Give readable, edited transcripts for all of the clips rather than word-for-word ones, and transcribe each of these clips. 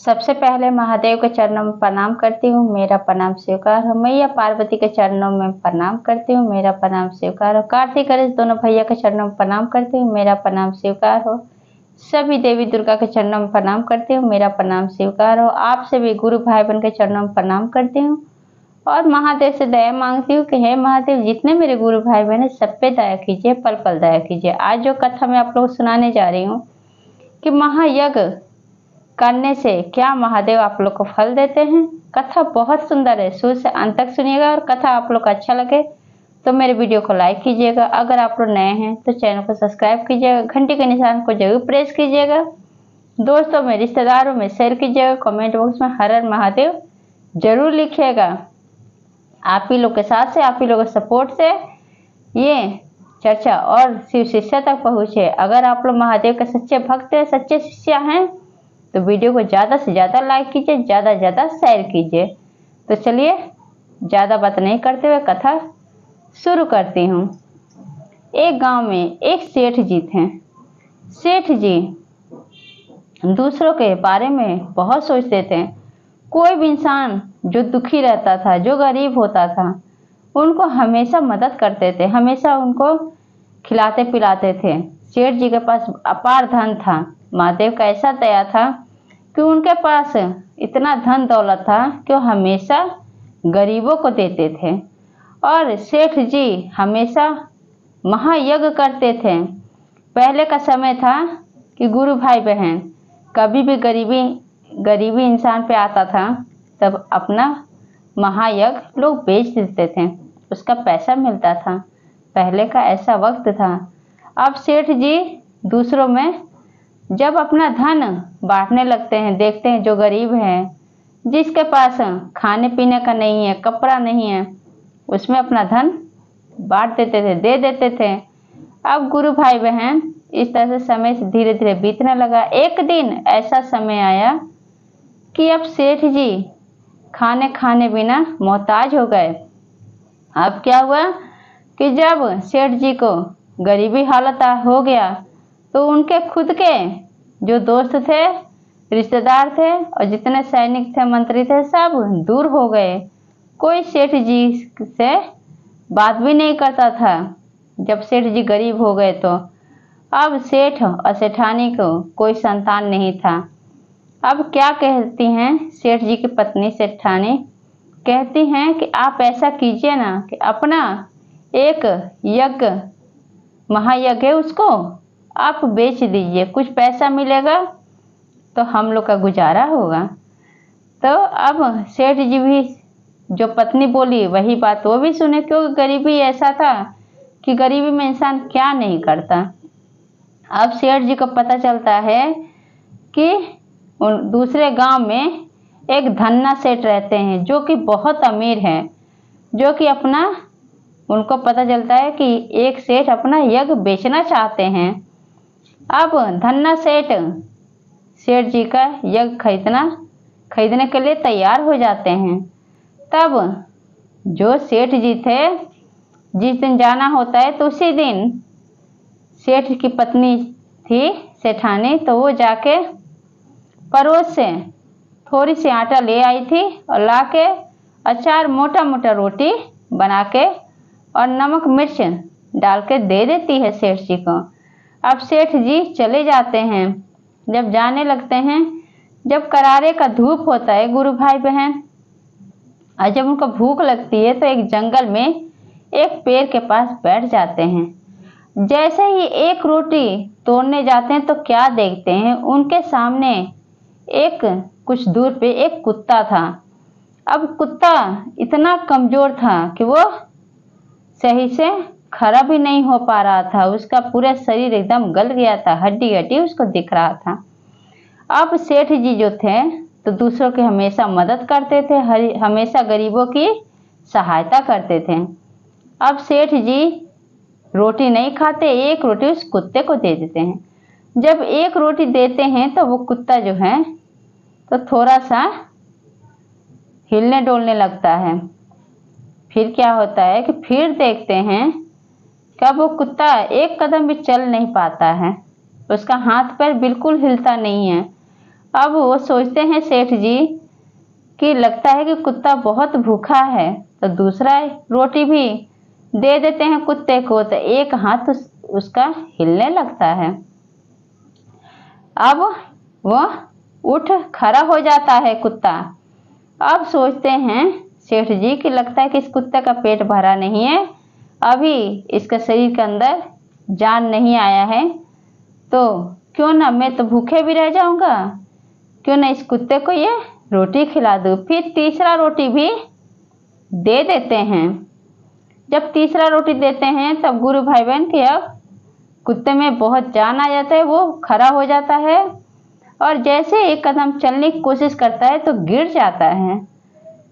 सबसे पहले महादेव के चरणों में प्रणाम करती हूँ, मेरा प्रणाम स्वीकार हो। मैया पार्वती के चरणों में प्रणाम करती हूँ, मेरा प्रणाम स्वीकार हो। कार्तिक गणेश दोनों भैया के चरणों में प्रणाम करती हूँ, मेरा प्रणाम स्वीकार हो। सभी देवी दुर्गा के चरणों में प्रणाम करती हूँ, मेरा प्रणाम स्वीकार हो। आप सभी गुरु भाई बहन के चरणों में प्रणाम करती हूँ और महादेव से दया मांगती हूँ कि हे महादेव, जितने मेरे गुरु भाई बहन है सब पे दया कीजिए, पल पल दया कीजिए। आज जो कथा मैं आप लोगों को सुनाने जा रही हूँ कि महायज्ञ करने से क्या महादेव आप लोग को फल देते हैं। कथा बहुत सुंदर है, शुरू से अंत तक सुनिएगा और कथा आप लोग को अच्छा लगे तो मेरे वीडियो को लाइक कीजिएगा। अगर आप लोग नए हैं तो चैनल को सब्सक्राइब कीजिएगा, घंटी के निशान को जरूर प्रेस कीजिएगा, दोस्तों में रिश्तेदारों में शेयर कीजिएगा, कमेंट बॉक्स में हर हर महादेव जरूर लिखिएगा। आप ही लोग के साथ से, आप ही लोगों के सपोर्ट से ये चर्चा और शिव शिष्य तक पहुँचे। अगर आप लोग महादेव के सच्चे भक्त हैं, सच्चे शिष्य हैं तो वीडियो को ज़्यादा से ज़्यादा लाइक कीजिए, ज़्यादा से ज़्यादा शेयर कीजिए। तो चलिए ज़्यादा बात नहीं करते हुए कथा शुरू करती हूँ। एक गांव में एक सेठ जी थे। सेठ जी दूसरों के बारे में बहुत सोचते थे। कोई भी इंसान जो दुखी रहता था, जो गरीब होता था, उनको हमेशा मदद करते थे, हमेशा उनको खिलाते पिलाते थे। सेठ जी के पास अपार धन था। महादेव का ऐसा दया था कि उनके पास इतना धन दौलत था कि वो हमेशा गरीबों को देते थे। और सेठ जी हमेशा महायज्ञ करते थे। पहले का समय था कि गुरु भाई बहन कभी भी गरीबी इंसान पे आता था तब अपना महायज्ञ लोग बेच देते थे, उसका पैसा मिलता था। पहले का ऐसा वक्त था। अब सेठ जी दूसरों में जब अपना धन बांटने लगते हैं, देखते हैं जो गरीब हैं, जिसके पास खाने पीने का नहीं है, कपड़ा नहीं है, उसमें अपना धन बांट देते थे, दे देते थे। अब गुरु भाई बहन इस तरह से समय से धीरे धीरे बीतने लगा। एक दिन ऐसा समय आया कि अब सेठ जी खाने बिना मोहताज हो गए। अब क्या हुआ कि जब सेठ जी को गरीबी हालत हो गया तो उनके खुद के जो दोस्त थे, रिश्तेदार थे और जितने सैनिक थे, मंत्री थे, सब दूर हो गए। कोई सेठ जी से बात भी नहीं करता था जब सेठ जी गरीब हो गए तो। अब सेठ और सेठानी को कोई संतान नहीं था। अब क्या कहती हैं सेठ जी की पत्नी सेठानी, कहती हैं कि आप ऐसा कीजिए ना कि अपना एक यज्ञ महायज्ञ है उसको आप बेच दीजिए, कुछ पैसा मिलेगा तो हम लोग का गुजारा होगा। तो अब सेठ जी भी जो पत्नी बोली वही बात वो भी सुने, क्योंकि गरीबी ऐसा था कि गरीबी में इंसान क्या नहीं करता। अब सेठ जी को पता चलता है कि दूसरे गांव में एक धन्ना सेठ रहते हैं जो कि बहुत अमीर हैं, जो कि अपना उनको पता चलता है कि एक सेठ अपना यज्ञ बेचना चाहते हैं। अब धन्ना सेठ जी का यज्ञ खरीदने के लिए तैयार हो जाते हैं। तब जो सेठ जी थे, जिस दिन जाना होता है तो उसी दिन सेठ की पत्नी थी सेठानी, तो वो जाके पड़ोस से थोड़ी सी आटा ले आई थी और लाके अचार मोटा मोटा रोटी बना के और नमक मिर्च डाल के दे देती है सेठ जी को। अब सेठ जी चले जाते हैं। जब जाने लगते हैं, जब करारे का धूप होता है गुरु भाई बहन, और जब उनको भूख लगती है तो एक जंगल में एक पेड़ के पास बैठ जाते हैं। जैसे ही एक रोटी तोड़ने जाते हैं तो क्या देखते हैं, उनके सामने एक कुछ दूर पे एक कुत्ता था। अब कुत्ता इतना कमजोर था कि वो सही से खड़ा भी नहीं हो पा रहा था, उसका पूरा शरीर एकदम गल गया था, हड्डी हड्डी उसको दिख रहा था। अब सेठ जी जो थे तो दूसरों की हमेशा मदद करते थे, हमेशा गरीबों की सहायता करते थे। अब सेठ जी रोटी नहीं खाते, एक रोटी उस कुत्ते को दे देते हैं। जब एक रोटी देते हैं तो वो कुत्ता जो है तो थोड़ा सा हिलने डोलने लगता है। फिर क्या होता है कि फिर देखते हैं कब वो कुत्ता एक कदम भी चल नहीं पाता है, उसका हाथ पैर बिल्कुल हिलता नहीं है। अब वो सोचते हैं सेठ जी कि लगता है कि कुत्ता बहुत भूखा है, तो दूसरा रोटी भी दे देते हैं कुत्ते को, तो एक हाथ उसका हिलने लगता है। अब वो उठ खड़ा हो जाता है कुत्ता। अब सोचते हैं सेठ जी कि लगता है कि इस कुत्ते का पेट भरा नहीं है, अभी इसका शरीर के अंदर जान नहीं आया है, तो क्यों ना मैं तो भूखे भी रह जाऊंगा, क्यों ना इस कुत्ते को ये रोटी खिला दूं। फिर तीसरा रोटी भी दे देते हैं। जब तीसरा रोटी देते हैं तब गुरु भाई बहन के अब कुत्ते में बहुत जान आ जाता है, वो खड़ा हो जाता है और जैसे एक कदम चलने की कोशिश करता है तो गिर जाता है।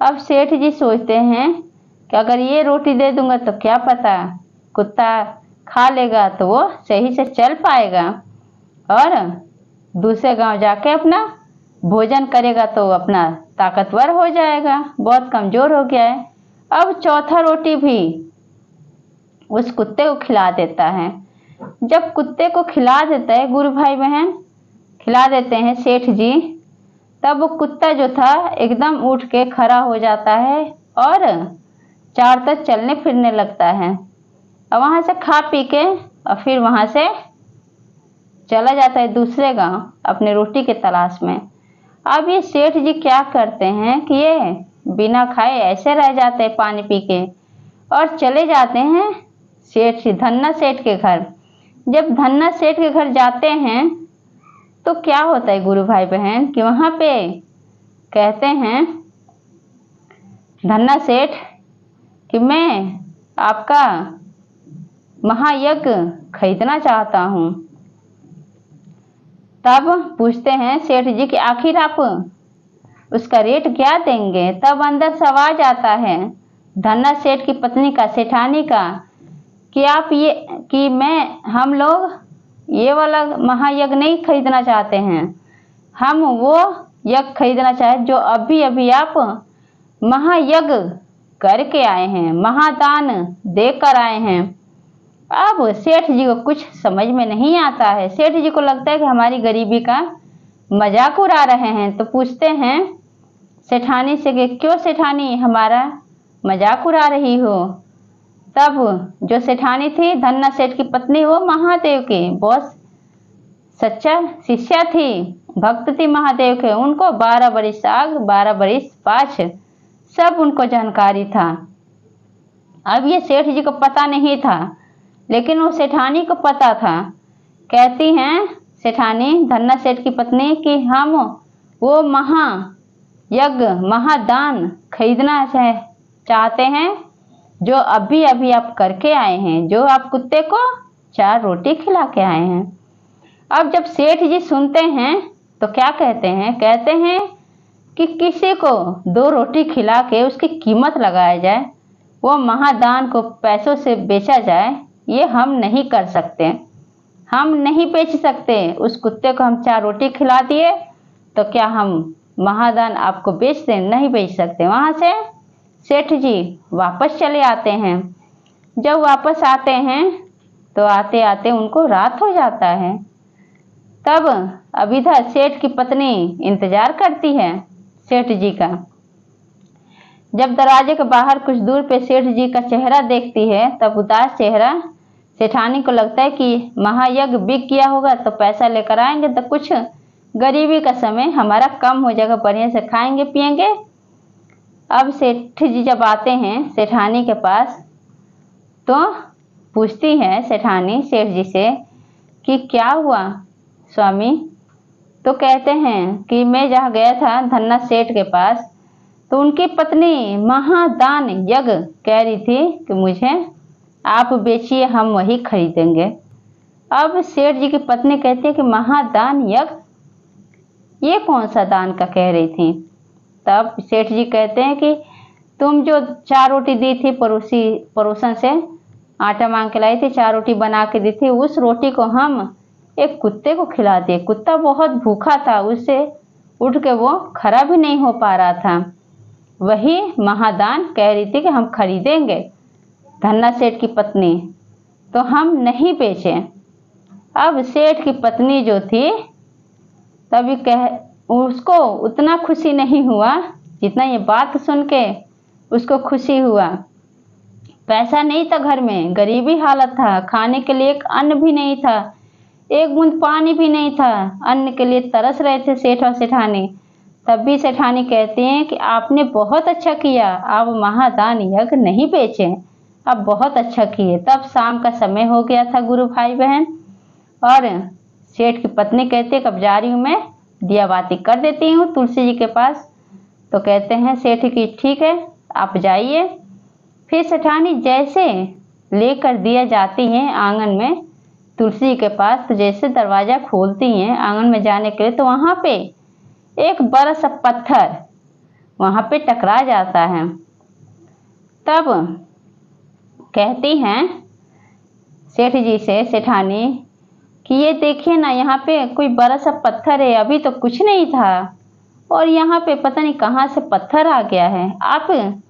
अब सेठ जी सोचते हैं कि अगर ये रोटी दे दूंगा तो क्या पता कुत्ता खा लेगा तो वो सही से चल पाएगा और दूसरे गांव जाके अपना भोजन करेगा तो अपना ताकतवर हो जाएगा, बहुत कमजोर हो गया है। अब चौथा रोटी भी उस कुत्ते को खिला देता है। जब कुत्ते को खिला देता है गुरु भाई बहन, खिला देते हैं सेठ जी, तब वो कुत्ता जो था एकदम उठ के खड़ा हो जाता है और चार तक चलने फिरने लगता है और वहाँ से खा पी के और फिर वहाँ से चला जाता है दूसरे गांव अपने रोटी के तलाश में। अब ये सेठ जी क्या करते हैं कि ये बिना खाए ऐसे रह जाते हैं पानी पी के और चले जाते हैं सेठ धन्ना सेठ के घर। जब धन्ना सेठ के घर जाते हैं तो क्या होता है गुरु भाई बहन कि वहाँ पे कहते हैं धन्ना सेठ कि मैं आपका महायज्ञ खरीदना चाहता हूँ। तब पूछते हैं सेठ जी कि आखिर आप उसका रेट क्या देंगे। तब अंदर से आवाज आता है धन्ना सेठ की पत्नी का, सेठानी का, कि आप ये कि हम लोग ये वाला महायज्ञ नहीं खरीदना चाहते हैं, हम वो यज्ञ खरीदना चाहते जो अभी अभी आप महायज्ञ करके आए हैं, महादान देकर आए हैं। अब सेठ जी को कुछ समझ में नहीं आता है। सेठ जी को लगता है कि हमारी गरीबी का मजाक उड़ा रहे हैं, तो पूछते हैं सेठानी से कि क्यों सेठानी हमारा मजाक उड़ा रही हो। तब जो सेठानी थी धन्ना सेठ की पत्नी, वो महादेव की बहुत सच्चा शिष्या थी, भक्त थी महादेव के। उनको 12 बरिस आग 12 बरिस पाछ सब उनको जानकारी था। अब ये सेठ जी को पता नहीं था, लेकिन वो सेठानी को पता था। कहती हैं सेठानी धन्ना सेठ की पत्नी कि हम वो महायज्ञ महादान खरीदना चाहते हैं जो अभी अभी आप करके आए हैं, जो आप कुत्ते को 4 रोटी खिला के आए हैं। अब जब सेठ जी सुनते हैं तो क्या कहते हैं, कहते हैं कि किसी को 2 रोटी खिला के उसकी कीमत लगाया जाए, वो महादान को पैसों से बेचा जाए, ये हम नहीं कर सकते, हम नहीं बेच सकते। उस कुत्ते को हम 4 रोटी खिला दिए तो क्या हम महादान आपको बेच दें, नहीं बेच सकते। वहाँ से सेठ जी वापस चले आते हैं। जब वापस आते हैं तो आते आते उनको रात हो जाता है। तब अब इधर सेठ की पत्नी इंतजार करती है सेठ जी का। जब दरवाजे के बाहर कुछ दूर पे सेठ जी का चेहरा देखती है, तब उदास चेहरा सेठानी को लगता है कि महायज्ञ बिक गया होगा तो पैसा लेकर आएंगे तो कुछ गरीबी का समय हमारा कम हो जाएगा, बढ़िया से खाएंगे पिएंगे। अब सेठ जी जब आते हैं सेठानी के पास तो पूछती है सेठानी सेठ जी से कि क्या हुआ स्वामी। तो कहते हैं कि मैं जहाँ गया था धन्ना सेठ के पास, तो उनकी पत्नी महादान यज्ञ कह रही थी कि मुझे आप बेचिए, हम वही खरीदेंगे। अब सेठ जी की पत्नी कहती है कि महादान यज्ञ, ये कौन सा दान का कह रही थी। तब सेठ जी कहते हैं कि तुम जो 4 रोटी दी थी पड़ोसन से आटा मांग के लाई थी, 4 रोटी बना के दी थी, उस रोटी को हम एक कुत्ते को खिला दिए। कुत्ता बहुत भूखा था, उससे उठ के वो खड़ा भी नहीं हो पा रहा था, वही महादान कह रही थी कि हम खरीदेंगे धन्ना सेठ की पत्नी, तो हम नहीं बेचे। अब सेठ की पत्नी जो थी तभी उसको उतना खुशी नहीं हुआ जितना ये बात सुन के उसको खुशी हुआ। पैसा नहीं था घर में, गरीबी हालत था, खाने के लिए एक अन्न भी नहीं था, एक बूंद पानी भी नहीं था, अन्न के लिए तरस रहे थे सेठ और सेठानी। तब भी सेठानी कहती हैं कि आपने बहुत अच्छा किया, आप महादान यज्ञ नहीं बेचे, आप बहुत अच्छा किए। तब शाम का समय हो गया था गुरु भाई बहन, और सेठ की पत्नी कहती है कब जा रही हूँ मैं, दिया बाती कर देती हूँ तुलसी जी के पास। तो कहते हैं सेठ की ठीक है आप जाइए। फिर सेठानी जैसे लेकर दिया जाती हैं आंगन में तुलसी जी के पास, तो जैसे दरवाज़ा खोलती हैं आंगन में जाने के लिए, तो वहाँ पे एक बड़ा सा पत्थर वहाँ पे टकरा जाता है। तब कहती हैं सेठ जी से सेठानी कि ये देखिए ना, यहाँ पे कोई बड़ा सा पत्थर है, अभी तो कुछ नहीं था और यहाँ पे पता नहीं कहाँ से पत्थर आ गया है, आप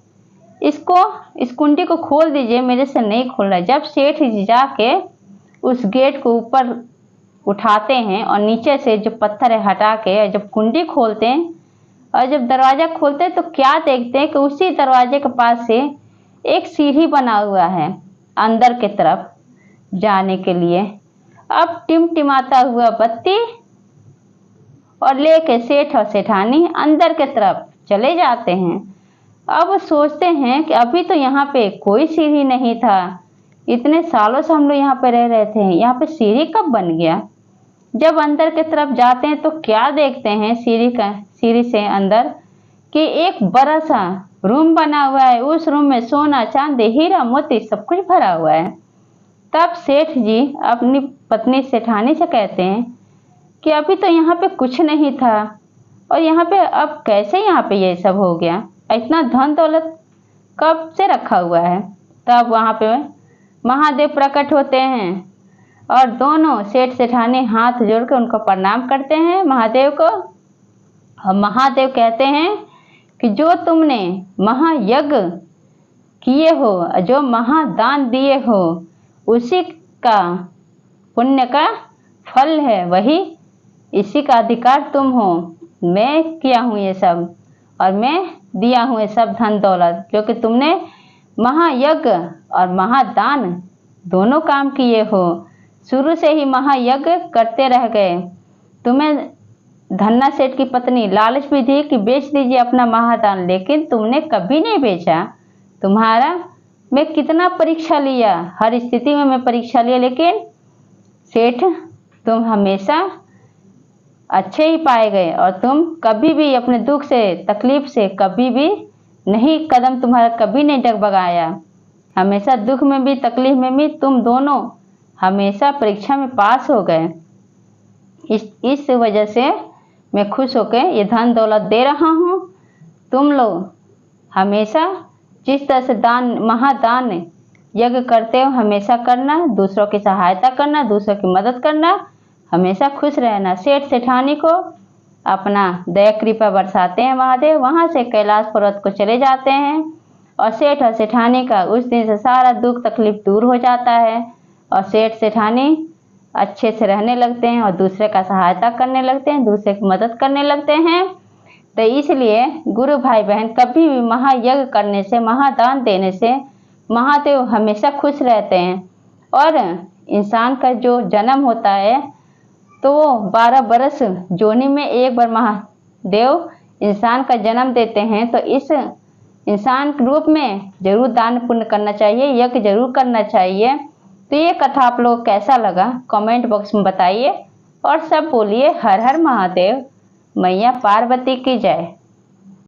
इस कुंडी को खोल दीजिए, मेरे से नहीं खुल रहा है। जब सेठ जी जाके उस गेट को ऊपर उठाते हैं और नीचे से जो पत्थर है हटा के जब कुंडी खोलते हैं और जब दरवाज़ा खोलते हैं, तो क्या देखते हैं कि उसी दरवाजे के पास से एक सीढ़ी बना हुआ है अंदर के तरफ जाने के लिए। अब टिमटिमाता हुआ बत्ती और लेके सेठ और सेठानी अंदर के तरफ चले जाते हैं। अब सोचते हैं कि अभी तो यहाँ पे कोई सीढ़ी नहीं था, इतने सालों से हम लोग यहाँ पे रह रहे थे, यहाँ पे सीढ़ी कब बन गया। जब अंदर की तरफ जाते हैं तो क्या देखते हैं सीढ़ी से अंदर कि एक बड़ा सा रूम बना हुआ है, उस रूम में सोना चांदी हीरा मोती सब कुछ भरा हुआ है। तब सेठ जी अपनी पत्नी सेठानी से कहते हैं कि अभी तो यहाँ पे कुछ नहीं था और यहाँ पे अब कैसे यहाँ पे ये सब हो गया, इतना धन दौलत कब से रखा हुआ है। तब वहाँ पे महादेव प्रकट होते हैं और दोनों सेठ सेठानी हाथ जोड़ के उनको प्रणाम करते हैं महादेव को। और महादेव कहते हैं कि जो तुमने महायज्ञ किए हो, जो महादान दिए हो, उसी का पुण्य का फल है, वही इसी का अधिकार तुम हो। मैं किया हूँ ये सब और मैं दिया हूँ ये सब धन दौलत, क्योंकि तुमने महायज्ञ और महादान दोनों काम किए हो, शुरू से ही महायज्ञ करते रह गए। तुम्हें धन्ना सेठ की पत्नी लालच भी दी कि बेच दीजिए अपना महादान, लेकिन तुमने कभी नहीं बेचा। तुम्हारा मैं कितना परीक्षा लिया, हर स्थिति में मैं परीक्षा लिया, लेकिन सेठ तुम हमेशा अच्छे ही पाए गए और तुम कभी भी अपने दुख से तकलीफ से कभी भी नहीं, कदम तुम्हारा कभी नहीं डगमगाया। हमेशा दुख में भी तकलीफ में भी तुम दोनों हमेशा परीक्षा में पास हो गए। इस वजह से मैं खुश होकर ये धन दौलत दे रहा हूँ। तुम लोग हमेशा जिस तरह से महादान यज्ञ करते हो हमेशा करना, दूसरों की सहायता करना, दूसरों की मदद करना, हमेशा खुश रहना। सेठ सेठानी को अपना दया कृपा बरसाते हैं महादेव, वहाँ से कैलाश पर्वत को चले जाते हैं और सेठ और सेठानी का उस दिन से सारा दुख तकलीफ दूर हो जाता है और सेठ सेठानी अच्छे से रहने लगते हैं और दूसरे का सहायता करने लगते हैं, दूसरे की मदद करने लगते हैं। तो इसलिए गुरु भाई बहन कभी भी महायज्ञ करने से, महादान देने से महादेव हमेशा खुश रहते हैं। और इंसान का जो जन्म होता है तो वो 12 बरस जोनी में एक बार महादेव इंसान का जन्म देते हैं, तो इस इंसान के रूप में जरूर दान पुण्य करना चाहिए, यज्ञ जरूर करना चाहिए। तो ये कथा आप लोग को कैसा लगा कमेंट बॉक्स में बताइए और सब बोलिए हर हर महादेव, मैया पार्वती की जय।